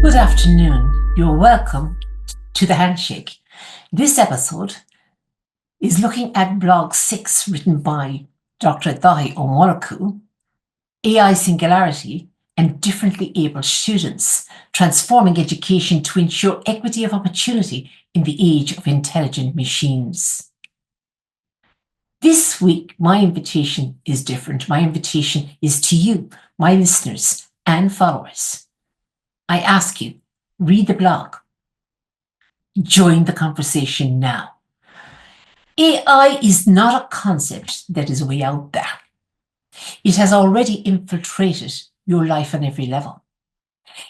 Good afternoon. You're welcome to the Handshake. This episode is looking at blog 6 written by Dr. Dahi Omolaku, AI Singularity and Differently Abled Students, Transforming Education to Ensure Equity of Opportunity in the Age of Intelligent Machines. This week, my invitation is different. My invitation is to you, my listeners and followers. I ask you, read the blog. Join the conversation now. AI is not a concept that is way out there. It has already infiltrated your life on every level.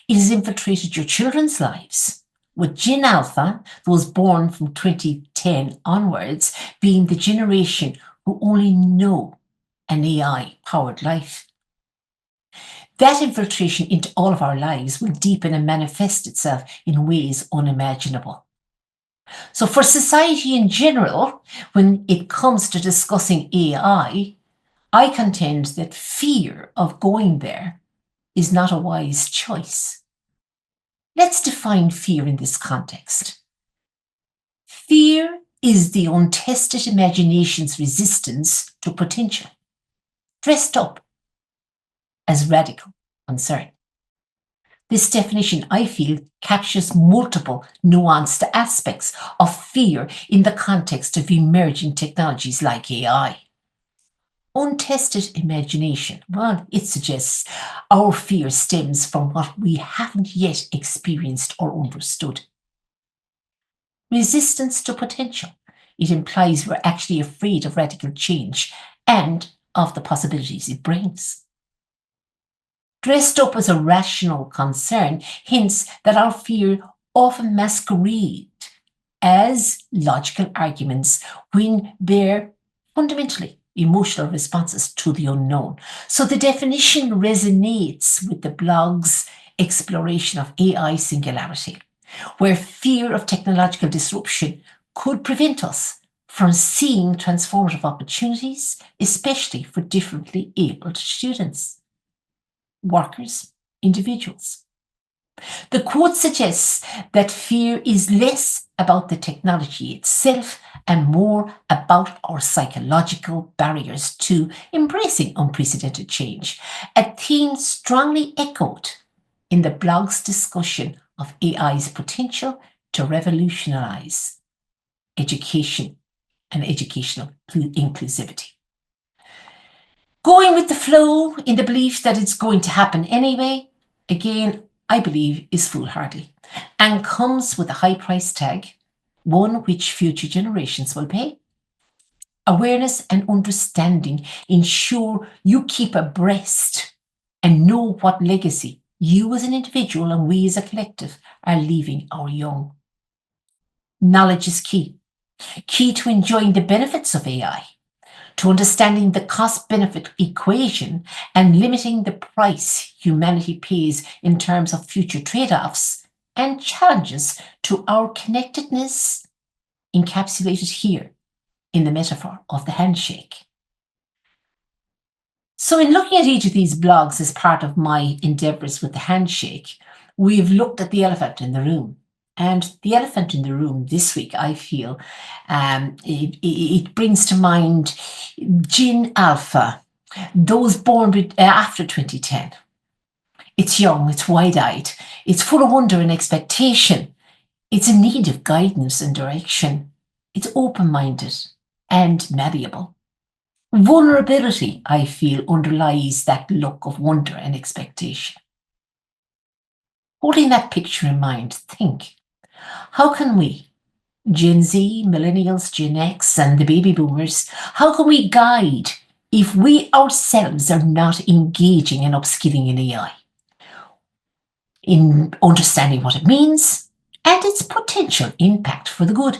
It has infiltrated your children's lives, with Gen Alpha, those born from 2010 onwards, being the generation who only know an AI-powered life. That infiltration into all of our lives will deepen and manifest itself in ways unimaginable. So for society in general, when it comes to discussing AI, I contend that fear of going there is not a wise choice. Let's define fear in this context. Fear is the untested imagination's resistance to potential, dressed up as radical concern. This definition, I feel, captures multiple nuanced aspects of fear in the context of emerging technologies like AI. Untested imagination, well, it suggests our fear stems from what we haven't yet experienced or understood. Resistance to potential, it implies we're actually afraid of radical change and of the possibilities it brings. Dressed up as a rational concern hints that our fear often masquerades as logical arguments when they're fundamentally emotional responses to the unknown. So the definition resonates with the blog's exploration of AI singularity, where fear of technological disruption could prevent us from seeing transformative opportunities, especially for differently abled students, workers, individuals. The quote suggests that fear is less about the technology itself and more about our psychological barriers to embracing unprecedented change, a theme strongly echoed in the blog's discussion of AI's potential to revolutionize education and educational inclusivity. Going with the flow in the belief that it's going to happen anyway, again, I believe is foolhardy and comes with a high price tag, one which future generations will pay. Awareness and understanding ensure you keep abreast and know what legacy you as an individual and we as a collective are leaving our young. Knowledge is key to enjoying the benefits of AI, to understanding the cost-benefit equation and limiting the price humanity pays in terms of future trade-offs and challenges to our connectedness, encapsulated here in the metaphor of the handshake. So in looking at each of these blogs as part of my endeavors with the handshake, we've looked at the elephant in the room. And the elephant in the room this week, I feel, it brings to mind Gen Alpha, those born after 2010. It's young, it's wide-eyed, it's full of wonder and expectation. It's in need of guidance and direction. It's open-minded and malleable. Vulnerability, I feel, underlies that look of wonder and expectation. Holding that picture in mind, think, how can we, Gen Z, Millennials, Gen X, and the baby boomers, how can we guide if we ourselves are not engaging and upskilling in AI, in understanding what it means and its potential impact for the good?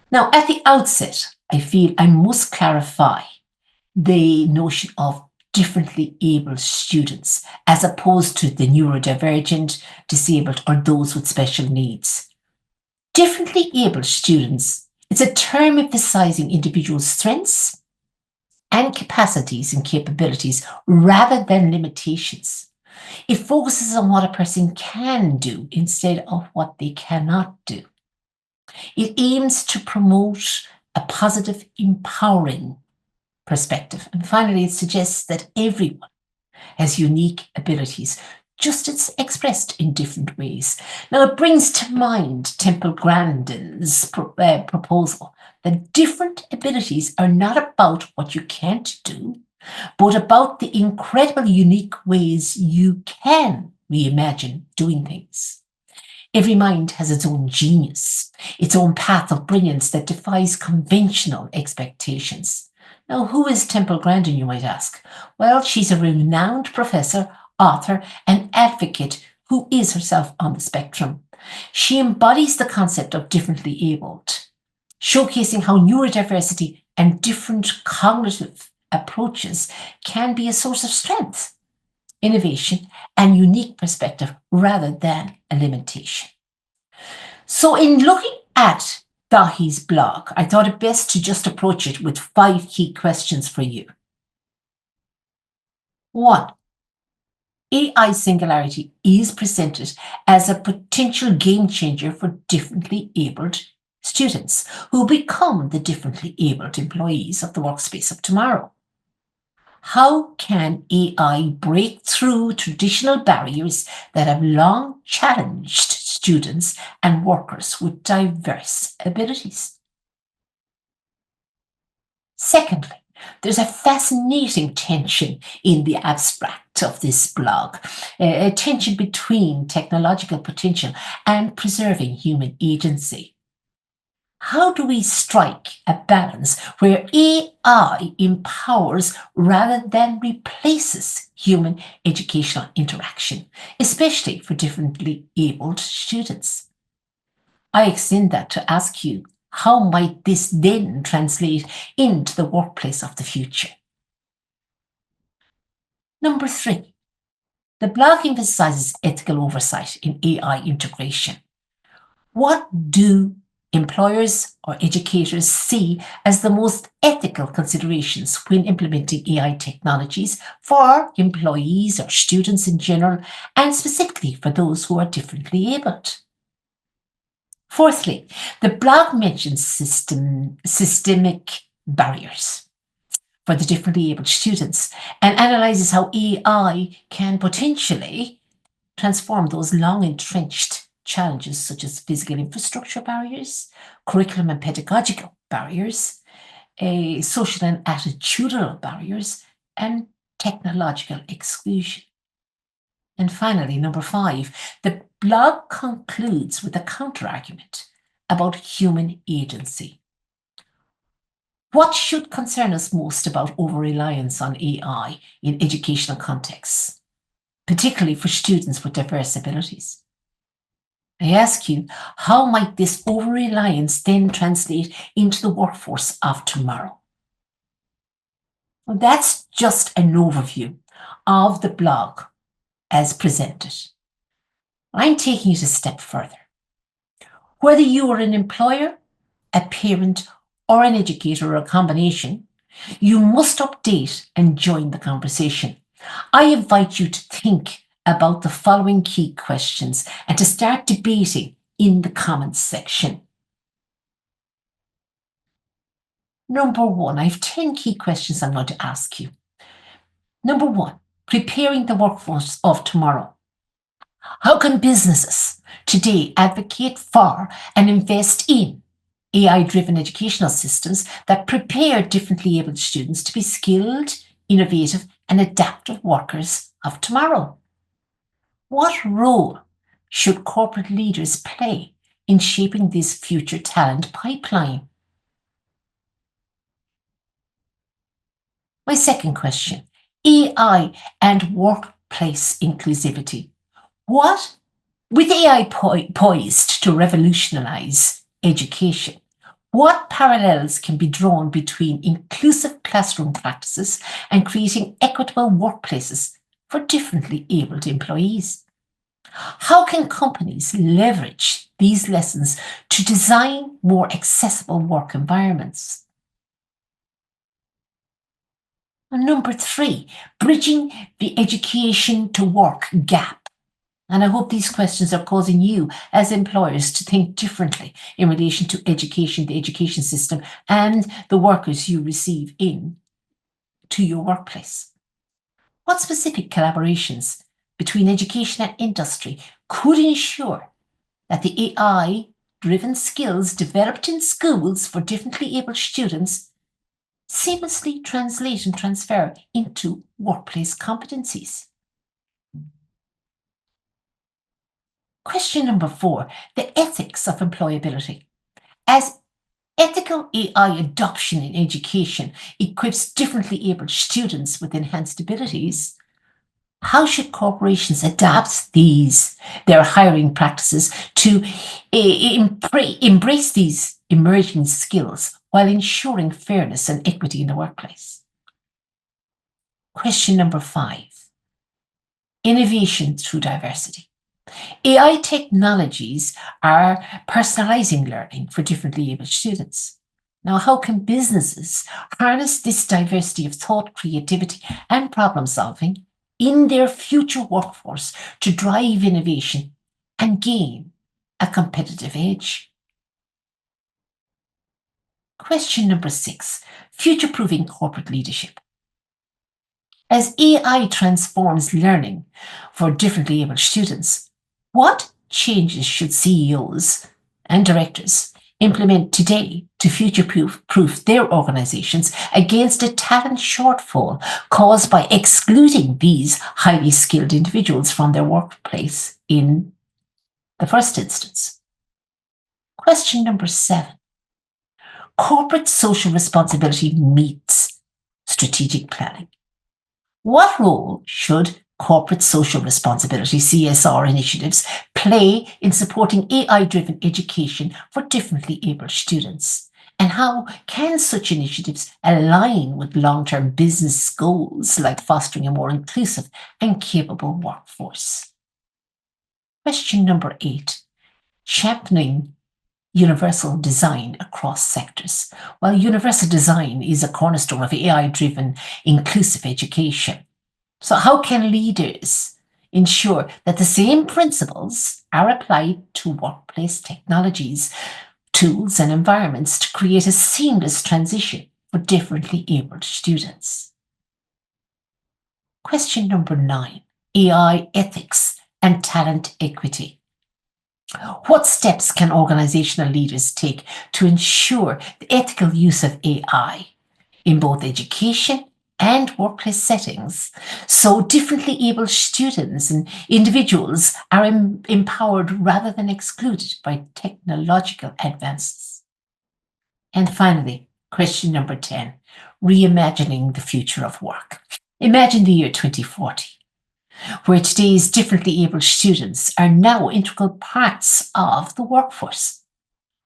Now, at the outset, I feel I must clarify the notion of differently abled students, as opposed to the neurodivergent, disabled, or those with special needs. Differently abled students, it's a term emphasizing individual strengths and capacities and capabilities rather than limitations. It focuses on what a person can do instead of what they cannot do. It aims to promote a positive, empowering perspective. And finally, it suggests that everyone has unique abilities, just as expressed in different ways. Now, it brings to mind Temple Grandin's proposal that different abilities are not about what you can't do, but about the incredible, unique ways you can reimagine doing things. Every mind has its own genius, its own path of brilliance that defies conventional expectations. Now, who is Temple Grandin, you might ask? Well, she's a renowned professor, author, and advocate who is herself on the spectrum. She embodies the concept of differently abled, showcasing how neurodiversity and different cognitive approaches can be a source of strength, innovation, and unique perspective rather than a limitation. So in looking at Dahi's blog, I thought it best to just approach it with 5 key questions for you. 1. AI singularity is presented as a potential game changer for differently abled students who become the differently abled employees of the workspace of tomorrow. How can AI break through traditional barriers that have long challenged students and workers with diverse abilities? Secondly, there's a fascinating tension in the abstract of this blog, a tension between technological potential and preserving human agency. How do we strike a balance where AI empowers rather than replaces human educational interaction, especially for differently abled students? I extend that to ask you, how might this then translate into the workplace of the future? Number 3, the blog emphasizes ethical oversight in AI integration. What do employers or educators see as the most ethical considerations when implementing AI technologies for employees or students in general, and specifically for those who are differently abled? Fourthly, the blog mentions systemic barriers for the differently abled students and analyzes how AI can potentially transform those long entrenched challenges such as physical infrastructure barriers, curriculum and pedagogical barriers, social and attitudinal barriers, and technological exclusion. And finally, number 5, the blog concludes with a counter-argument about human agency. What should concern us most about over-reliance on AI in educational contexts, particularly for students with diverse abilities? I ask you, how might this over-reliance then translate into the workforce of tomorrow? Well, that's just an overview of the blog as presented. I'm taking it a step further. Whether you are an employer, a parent, or an educator, or a combination, you must update and join the conversation. I invite you to think about the following key questions and to start debating in the comments section. Number 1, I have 10 key questions I'm going to ask you. Number 1, preparing the workforce of tomorrow. How can businesses today advocate for and invest in AI-driven educational systems that prepare differently abled students to be skilled, innovative, and adaptive workers of tomorrow? What role should corporate leaders play in shaping this future talent pipeline? My second question, AI and workplace inclusivity. With AI poised to revolutionize education, what parallels can be drawn between inclusive classroom practices and creating equitable workplaces for differently abled employees? How can companies leverage these lessons to design more accessible work environments? Number 3, bridging the education to work gap. And I hope these questions are causing you as employers to think differently in relation to education, the education system, and the workers you receive in to your workplace. What specific collaborations between education and industry could ensure that the AI-driven skills developed in schools for differently abled students seamlessly translate and transfer into workplace competencies? Question number 4, the ethics of employability. As ethical AI adoption in education equips differently abled students with enhanced abilities, how should corporations adapt their hiring practices to embrace these emerging skills while ensuring fairness and equity in the workplace? Question number 5, innovation through diversity. AI technologies are personalizing learning for differently abled students. Now, how can businesses harness this diversity of thought, creativity, and problem solving in their future workforce to drive innovation and gain a competitive edge? Question number 6, future-proofing corporate leadership. As AI transforms learning for differently abled students, what changes should CEOs and directors implement today to future-proof their organizations against a talent shortfall caused by excluding these highly skilled individuals from their workplace in the first instance? Question number 7, corporate social responsibility meets strategic planning. What role should corporate social responsibility, CSR initiatives, play in supporting AI-driven education for differently abled students? And how can such initiatives align with long-term business goals like fostering a more inclusive and capable workforce? Question number 8, championing universal design across sectors. While universal design is a cornerstone of AI-driven inclusive education, so how can leaders ensure that the same principles are applied to workplace technologies, tools, and environments to create a seamless transition for differently abled students? Question number 9, AI ethics and talent equity. What steps can organizational leaders take to ensure the ethical use of AI in both education and workplace settings, so differently abled students and individuals are empowered rather than excluded by technological advances? And finally, question number 10, reimagining the future of work. Imagine the year 2040, where today's differently abled students are now integral parts of the workforce.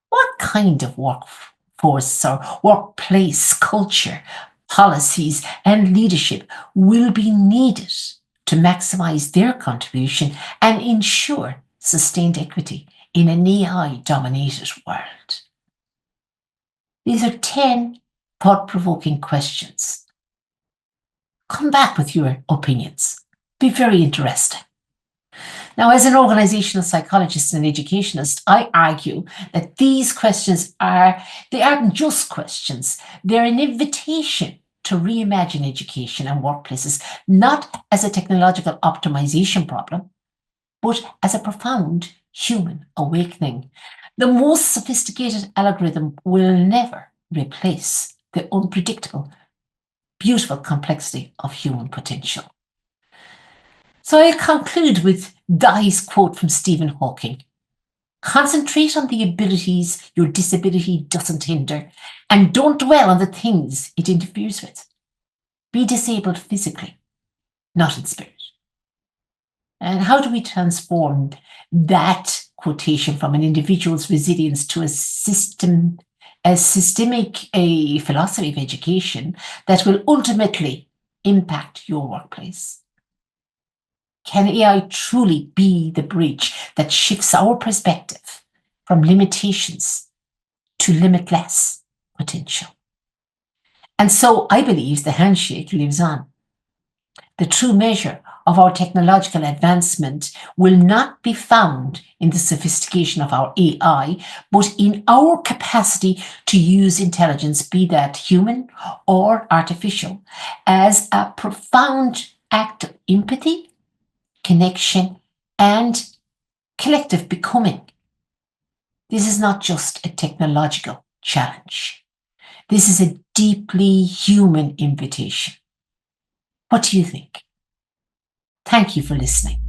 What kind of workforce or workplace culture, policies, and leadership will be needed to maximize their contribution and ensure sustained equity in an AI-dominated world? These are 10 thought-provoking questions. Come back with your opinions. Be very interesting. Now, as an organizational psychologist and educationist, I argue that these questions they aren't just questions. They're an invitation to reimagine education and workplaces, not as a technological optimization problem, but as a profound human awakening. The most sophisticated algorithm will never replace the unpredictable, beautiful complexity of human potential. So I'll conclude with Dai's quote from Stephen Hawking. Concentrate on the abilities your disability doesn't hinder, and don't dwell on the things it interferes with. Be disabled physically, not in spirit. And how do we transform that quotation from an individual's resilience to a systemic philosophy of education that will ultimately impact your workplace? Can AI truly be the bridge that shifts our perspective from limitations to limitless potential? And so I believe the handshake lives on. The true measure of our technological advancement will not be found in the sophistication of our AI, but in our capacity to use intelligence, be that human or artificial, as a profound act of empathy, connection, and collective becoming. This is not just a technological challenge. This is a deeply human invitation. What do you think? Thank you for listening.